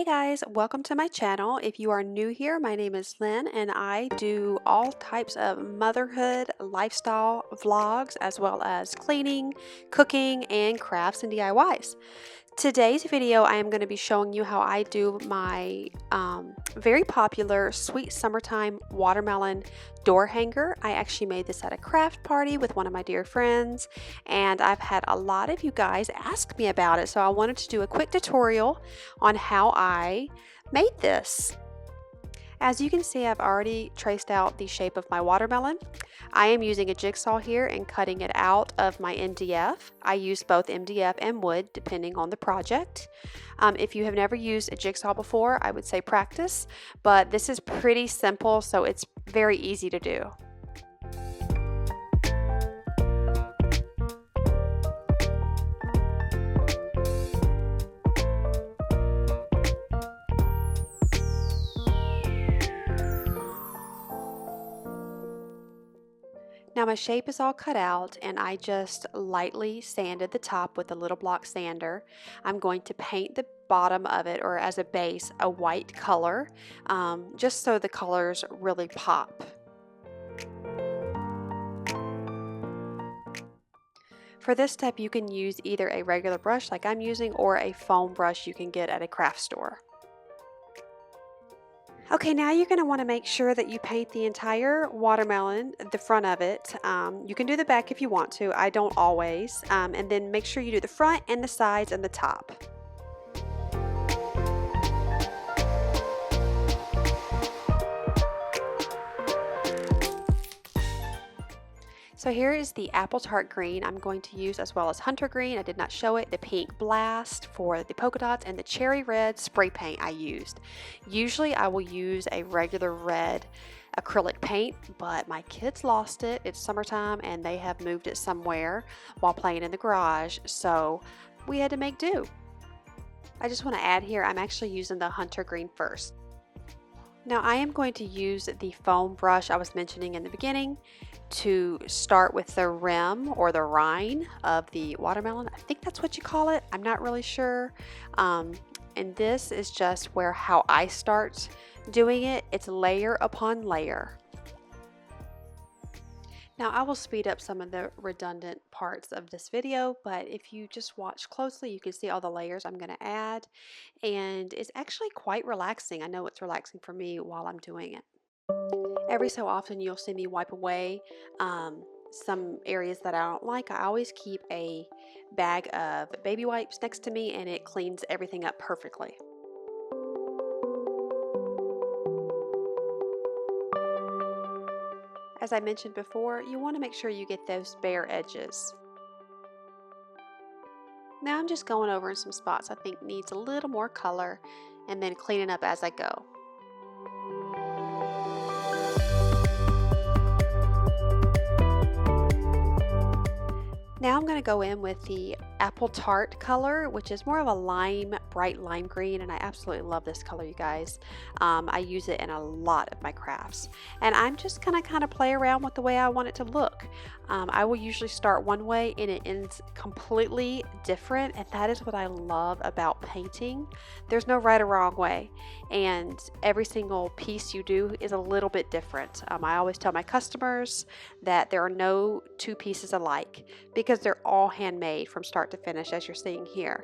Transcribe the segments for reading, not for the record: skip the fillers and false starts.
Hey guys, welcome to my channel. If you are new here, my name is Lynn and I do all types of motherhood lifestyle vlogs as well as cleaning, cooking, and crafts and DIYs. Today's video, I am going to be showing you how I do my very popular sweet summertime watermelon door hanger. I actually made this at a craft party with one of my dear friends, and I've had a lot of you guys ask me about it, so I wanted to do a quick tutorial on how I made this. As you can see, I've already traced out the shape of my watermelon. I am using a jigsaw here and cutting it out of my MDF. I use both MDF and wood depending on the project. If you have never used a jigsaw before, I would say practice, but this is pretty simple, so it's very easy to do. Now my shape is all cut out and I just lightly sanded the top with a little block sander. I'm going to paint the bottom of it, or as a base, a white color, just so the colors really pop. For this step you can use either a regular brush like I'm using or a foam brush you can get at a craft store. Okay, now you're going to want to make sure that you paint the entire watermelon, the front of it. You can do the back if you want to. I don't always. And then make sure you do the front and the sides and the top. So here is the apple tart green I'm going to use, as well as hunter green. I did not show it. The pink blast for the polka dots, and the cherry red spray paint I used. Usually I will use a regular red acrylic paint, but my kids lost it. It's summertime and they have moved it somewhere while playing in the garage, so we had to make do. I just want to add here, I'm actually using the hunter green first. Now I am going to use the foam brush I was mentioning in the beginning to start with the rim or the rhine of the watermelon. I think that's what you call it. I'm not really sure. And this is just how I start doing it. It's layer upon layer. Now I will speed up some of the redundant parts of this video, but if you just watch closely, you can see all the layers I'm going to add, and it's actually quite relaxing. I know it's relaxing for me while I'm doing it. Every so often you'll see me wipe away some areas that I don't like. I always keep a bag of baby wipes next to me and it cleans everything up perfectly. As I mentioned before, you want to make sure you get those bare edges. Now I'm just going over in some spots I think needs a little more color and then cleaning up as I go. Now I'm going to go in with the apple tart color, which is more of a bright lime green, and I absolutely love this color, you guys. I use it in a lot of my crafts, and I'm just going to kind of play around with the way I want it to look. I will usually start one way and it ends completely different, and that is what I love about painting. There's no right or wrong way, and every single piece you do is a little bit different. I always tell my customers that there are no two pieces alike because they're all handmade from start to finish, as you're seeing here.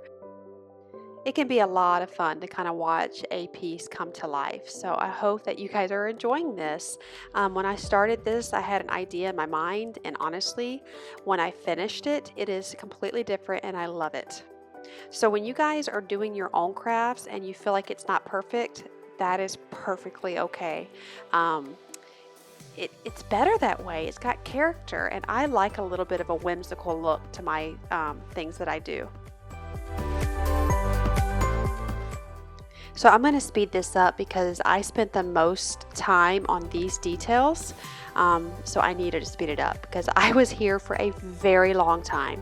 It can be a lot of fun to kind of watch a piece come to life. So I hope that you guys are enjoying this. When I started this, I had an idea in my mind, and honestly, when I finished it, it is completely different and I love it. So when you guys are doing your own crafts and you feel like it's not perfect, that is perfectly okay. It's better that way. It's got character, and I like a little bit of a whimsical look to my things that I do. So I'm going to speed this up because I spent the most time on these details, so I needed to speed it up because I was here for a very long time.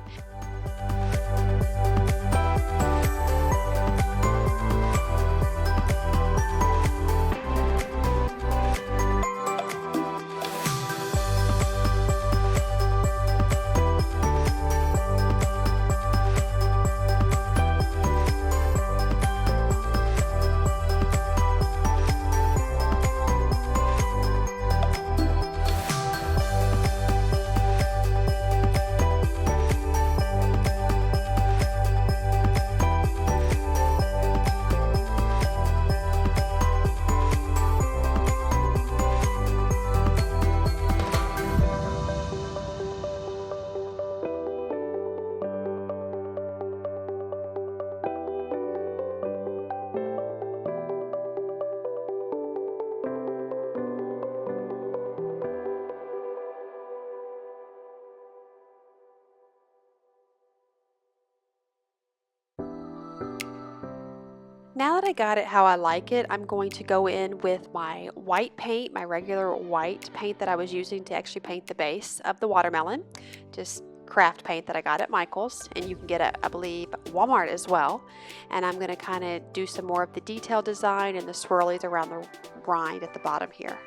Now that I got it how I like it, I'm going to go in with my white paint, my regular white paint that I was using to actually paint the base of the watermelon. Just craft paint that I got at Michael's, and you can get at, I believe, Walmart as well. And I'm going to kind of do some more of the detail design and the swirlies around the rind at the bottom here.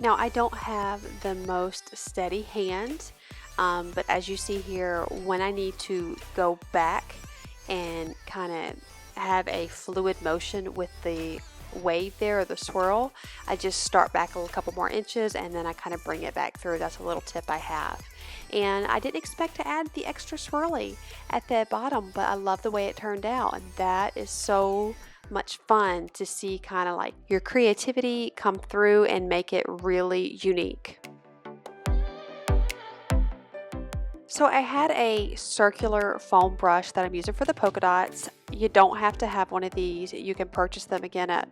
Now I don't have the most steady hand, but as you see here, when I need to go back and kind of have a fluid motion with the wave there or the swirl, I just start back a couple more inches and then I kind of bring it back through. That's a little tip I have. And I didn't expect to add the extra swirly at the bottom, but I love the way it turned out, and that is so much fun to see kind of like your creativity come through and make it really unique. So I had a circular foam brush that I'm using for the polka dots. You don't have to have one of these. You can purchase them again at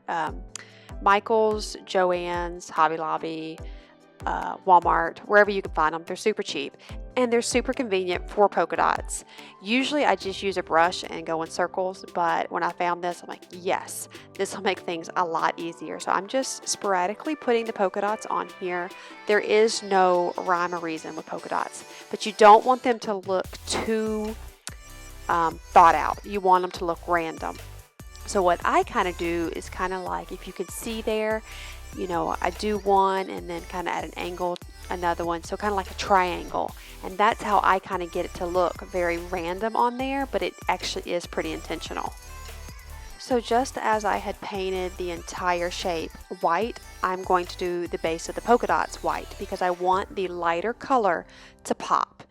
Michael's, Joann's, Hobby Lobby, Walmart, wherever you can find them. They're super cheap and they're super convenient for polka dots. Usually I just use a brush and go in circles, but when I found this, I'm like, yes, this will make things a lot easier. So I'm just sporadically putting the polka dots on here. There is no rhyme or reason with polka dots, but you don't want them to look too thought out. You want them to look random. So what I kind of do is kind of like, if you can see there, you know, I do one and then kind of at an angle another one, so kind of like a triangle, and that's how I kind of get it to look very random on there, but it actually is pretty intentional. So just as I had painted the entire shape white, I'm going to do the base of the polka dots white because I want the lighter color to pop.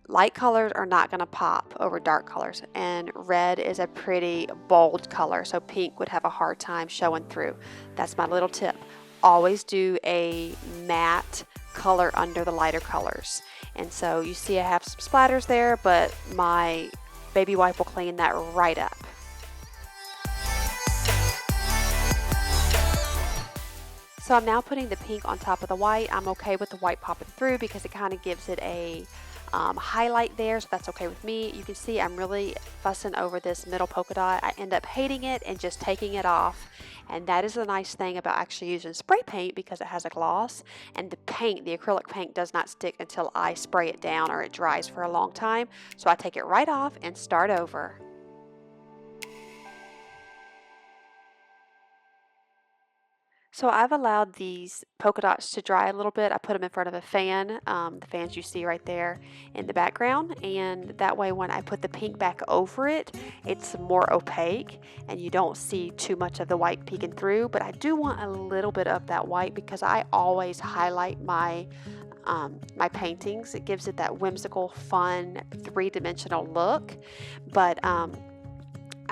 Light colors are not going to pop over dark colors, and red is a pretty bold color, so pink would have a hard time showing through. That's my little tip. Always do a matte color under the lighter colors. And so you see I have some splatters there, but my baby wipe will clean that right up. So I'm now putting the pink on top of the white. I'm okay with the white popping through because it kind of gives it a highlight there, so that's okay with me. You can see I'm really fussing over this middle polka dot. I end up hating it and just taking it off, and that is the nice thing about actually using spray paint because it has a gloss, and the paint, the acrylic paint, does not stick until I spray it down or it dries for a long time. So I take it right off and start over. So I've allowed these polka dots to dry a little bit. I put them in front of a fan, the fans you see right there in the background, and that way when I put the pink back over it, it's more opaque and you don't see too much of the white peeking through, but I do want a little bit of that white because I always highlight my my paintings. It gives it that whimsical, fun, three-dimensional look, but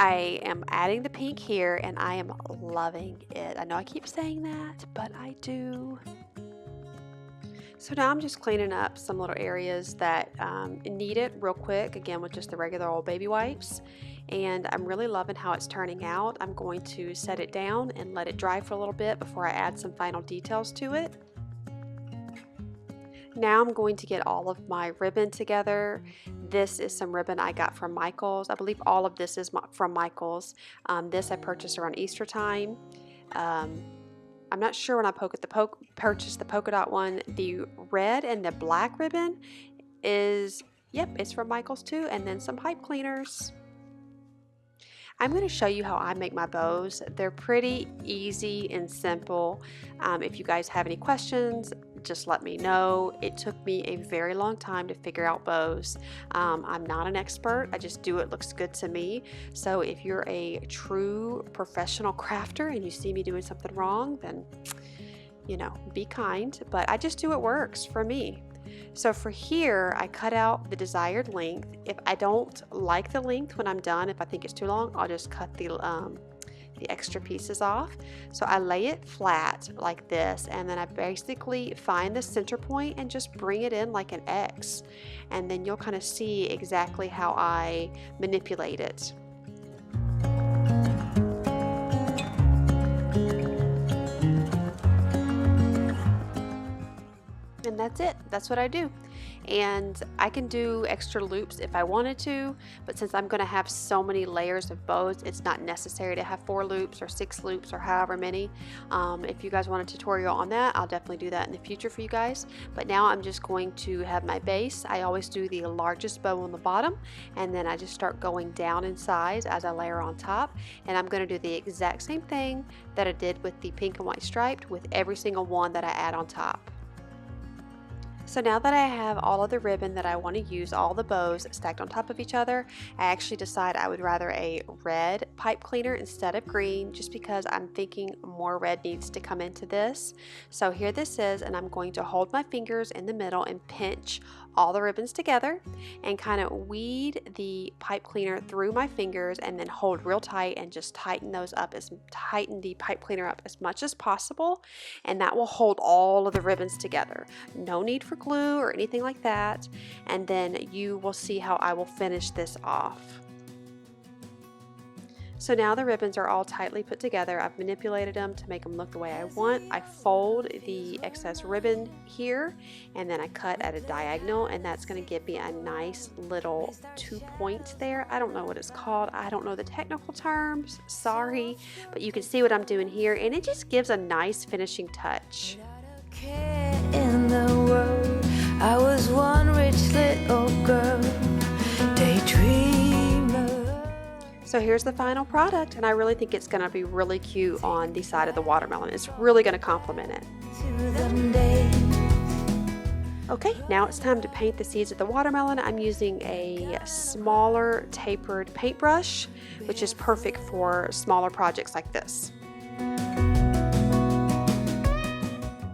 I am adding the pink here and I am loving it. I know I keep saying that, but I do. So now I'm just cleaning up some little areas that need it real quick, again with just the regular old baby wipes. And I'm really loving how it's turning out. I'm going to set it down and let it dry for a little bit before I add some final details to it. Now I'm going to get all of my ribbon together. This is some ribbon I got from Michael's. I believe all of this is from Michael's. This I purchased around Easter time. I'm not sure when I purchased the polka dot one. The red and the black ribbon is, yep, it's from Michael's too. And then some pipe cleaners. I'm going to show you how I make my bows. They're pretty easy and simple. If you guys have any questions, just let me know. It took me a very long time to figure out bows. I'm not an expert. I just do what looks good to me. So if you're a true professional crafter and you see me doing something wrong, then, you know, be kind. But I just do what works for me. So for here, I cut out the desired length. If I don't like the length when I'm done, if I think it's too long, I'll just cut the extra pieces off. So I lay it flat like this, and then I basically find the center point and just bring it in like an X. And then you'll kind of see exactly how I manipulate it. And that's it. That's what I do. and I can do extra loops if I wanted to, but since I'm going to have so many layers of bows, it's not necessary to have 4 loops or 6 loops or however many. If you guys want a tutorial on that, I'll definitely do that in the future for you guys. But now I'm just going to have my base. I always do the largest bow on the bottom, and then I just start going down in size as I layer on top, and I'm going to do the exact same thing that I did with the pink and white striped with every single one that I add on top. So now that I have all of the ribbon that I want to use, all the bows stacked on top of each other, I actually decide I would rather a red pipe cleaner instead of green, just because I'm thinking more red needs to come into this. So here this is, and I'm going to hold my fingers in the middle and pinch all the ribbons together and kind of weed the pipe cleaner through my fingers, and then hold real tight and just tighten the pipe cleaner up as much as possible, and that will hold all of the ribbons together. No need for glue or anything like that, and then you will see how I will finish this off. So now the ribbons are all tightly put together. I've manipulated them to make them look the way I want. I fold the excess ribbon here, and then I cut at a diagonal, and that's going to give me a nice little 2 points there. I don't know what it's called. I don't know the technical terms. Sorry, but you can see what I'm doing here, and it just gives a nice finishing touch. In the world, I was one rich little girl, daydreamer. So here's the final product, and I really think it's going to be really cute on the side of the watermelon. It's really going to complement it. Okay, now it's time to paint the seeds of the watermelon. I'm using a smaller tapered paintbrush, which is perfect for smaller projects like this.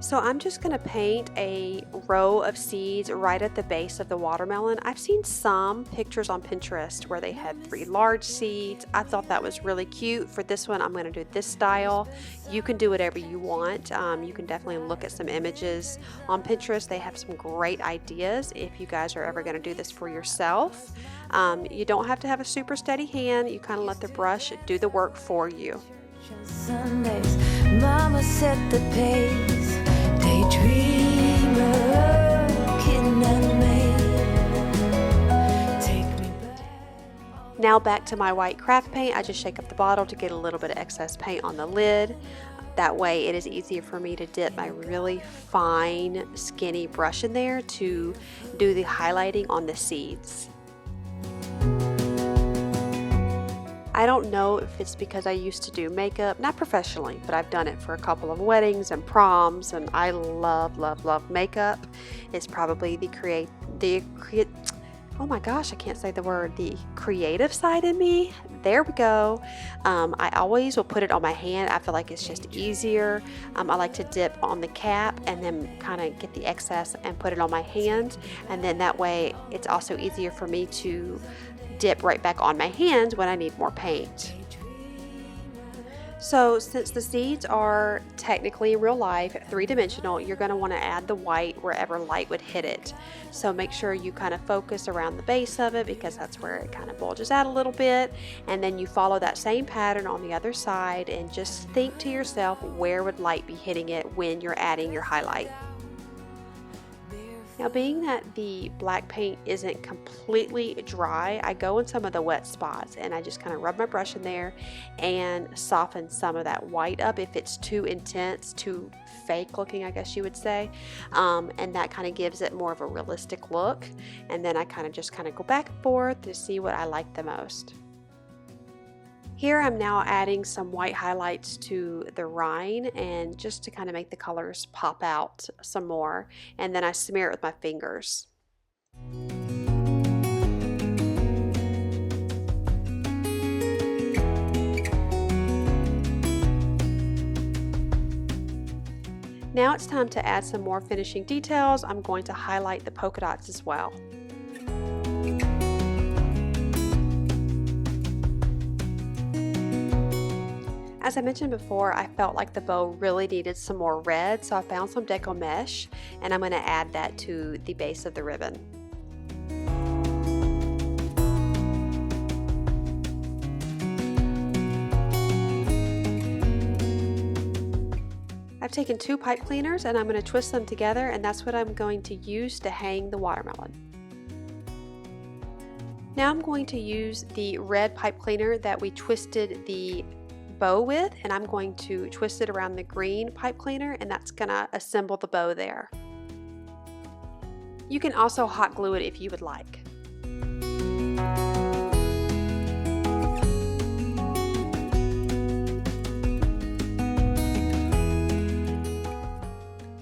So I'm just going to paint a row of seeds right at the base of the watermelon. I've seen some pictures on Pinterest where they had 3 large seeds. I thought that was really cute. For this one, I'm going to do this style. You can do whatever you want. You can definitely look at some images on Pinterest. They have some great ideas if you guys are ever going to do this for yourself. You don't have to have a super steady hand. You kind of let the brush do the work for you. Sundays, Mama set the pace. Now back to my white craft paint. I just shake up the bottle to get a little bit of excess paint on the lid. That way it is easier for me to dip my really fine skinny brush in there to do the highlighting on the seeds. I don't know if it's because I used to do makeup, not professionally, but I've done it for a couple of weddings and proms, and I love, love, love makeup. It's probably the oh my gosh, I can't say the word, the creative side in me. There we go. I always will put it on my hand. I feel like it's just easier. I like to dip on the cap and then kind of get the excess and put it on my hand, and then that way it's also easier for me to dip right back on my hand when I need more paint. So since the seeds are technically in real life 3-dimensional, you're going to want to add the white wherever light would hit it. So make sure you kind of focus around the base of it, because that's where it kind of bulges out a little bit, and then you follow that same pattern on the other side and just think to yourself, where would light be hitting it when you're adding your highlight. Now, being that the black paint isn't completely dry, I go in some of the wet spots and I just kind of rub my brush in there and soften some of that white up if it's too intense, too fake looking, I guess you would say, and that kind of gives it more of a realistic look. And then I kind of go back and forth to see what I like the most. Here I'm now adding some white highlights to the rhine, and just to kind of make the colors pop out some more, and then I smear it with my fingers. Now it's time to add some more finishing details. I'm going to highlight the polka dots as well. As I mentioned before, I felt like the bow really needed some more red, so I found some deco mesh, and I'm going to add that to the base of the ribbon. I've taken 2 pipe cleaners and I'm going to twist them together, and that's what I'm going to use to hang the watermelon. Now I'm going to use the red pipe cleaner that we twisted the bow with, and I'm going to twist it around the green pipe cleaner, and that's going to assemble the bow there. You can also hot glue it if you would like.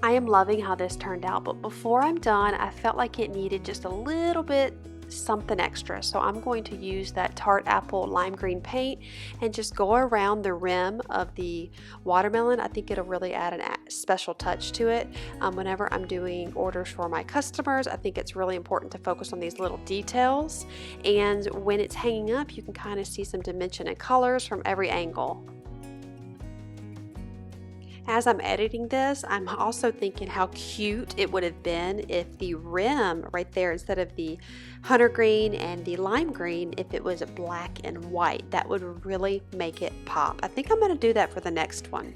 I am loving how this turned out, but before I'm done, I felt like it needed just a little bit something extra. So I'm going to use that Tart Apple lime green paint and just go around the rim of the watermelon. I think it'll really add a special touch to it. Whenever I'm doing orders for my customers, I think it's really important to focus on these little details. And when it's hanging up, you can kind of see some dimension and colors from every angle. As I'm editing this, I'm also thinking how cute it would have been if the rim right there, instead of the hunter green and the lime green, if it was black and white. That would really make it pop. I think I'm going to do that for the next one.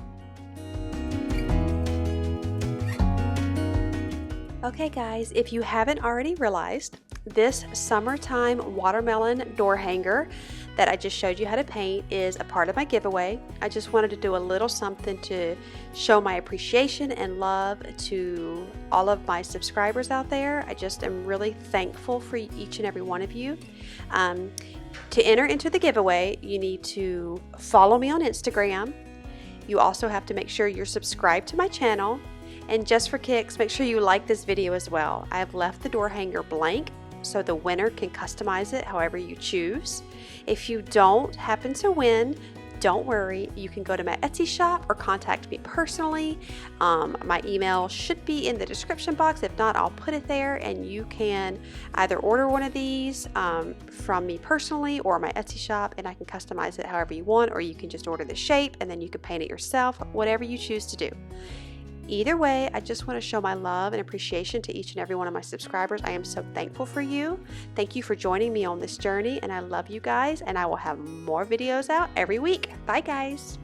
Okay guys, if you haven't already realized, this summertime watermelon door hanger that I just showed you how to paint is a part of my giveaway. I just wanted to do a little something to show my appreciation and love to all of my subscribers out there. I just am really thankful for each and every one of you. To enter into the giveaway, you need to follow me on Instagram. You also have to make sure you're subscribed to my channel. And just for kicks, make sure you like this video as well. I have left the door hanger blank so the winner can customize it however you choose. If you don't happen to win, don't worry. You can go to my Etsy shop or contact me personally. My email should be in the description box. If not, I'll put it there, and you can either order one of these from me personally or my Etsy shop, and I can customize it however you want, or you can just order the shape and then you can paint it yourself, whatever you choose to do. Either way, I just want to show my love and appreciation to each and every one of my subscribers. I am so thankful for you. Thank you for joining me on this journey, and I love you guys, and I will have more videos out every week. Bye guys.